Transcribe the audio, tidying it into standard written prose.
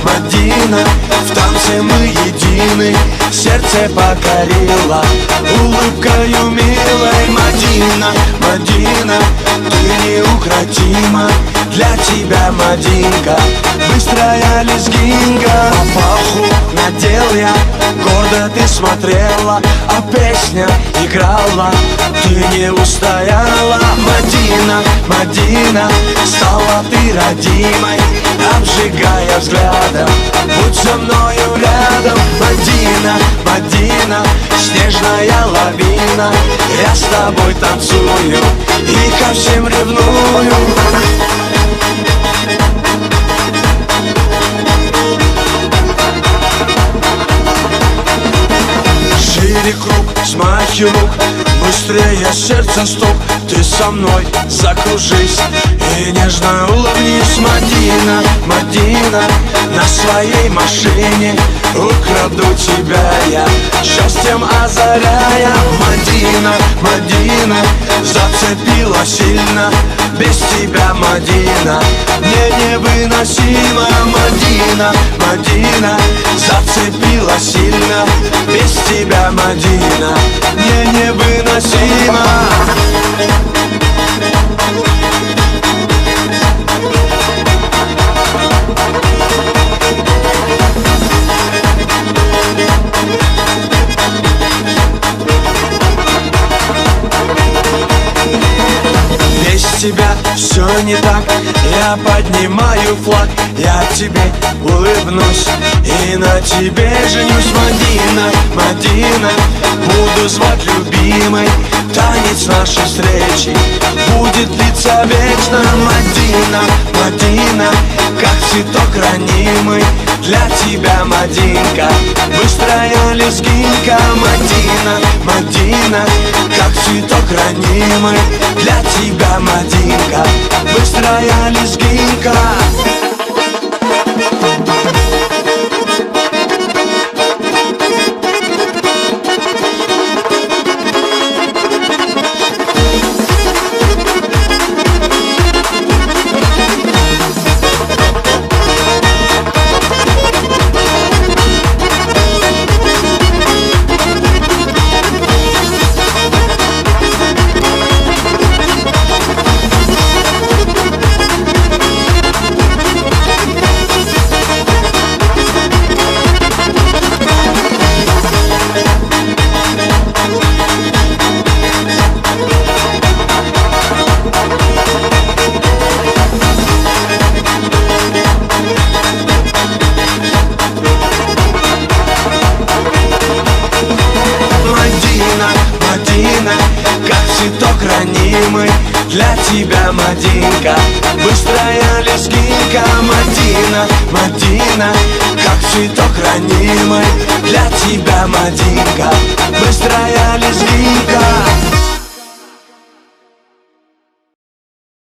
Мадина, в танце мы едины, сердце покорила улыбкою милой. Мадина, Мадина, ты неукротима, для тебя, Мадинка, быстрая лезгинка. Папаху надел я, гордо ты смотрела, а песня играла, ты не устояла. Мадина, Мадина, стала ты родимой, обжигая взглядом, будь со мною рядом. Мадина, Мадина, снежная лавина, я с тобой танцую и ко всем ревную. Шире круг, взмахи рук, быстрее сердце стук, ты со мной закружись и нежно улыбнись. Мадина, Мадина, на своей машине украду тебя я, счастьем озаряя. Мадина, Мадина, зацепила сильно, без тебя, Мадина, мне невыносимо. Мадина, Мадина, зацепила сильно, без тебя, Мадина, мне невыносимо. Без тебя все не так, я поднимаю флаг, я тебе улыбнусь и на тебе женюсь. Мадина, Мадина, буду звать любимой, танец нашей встречи будет длиться вечно. Мадина, Мадина, как цветок ранимый, для тебя, Мадинка, быстрая лезгинка. Мадина, Мадина, как цветок ранимый, для тебя, Мадинка, быстрая лезгинка. Мадина, как цветок ранимый, для тебя, Мадинка, быстрая лезгинка. Мадина, Мадина, как цветок ранимый, для тебя, Мадинка, быстрая лезгинка.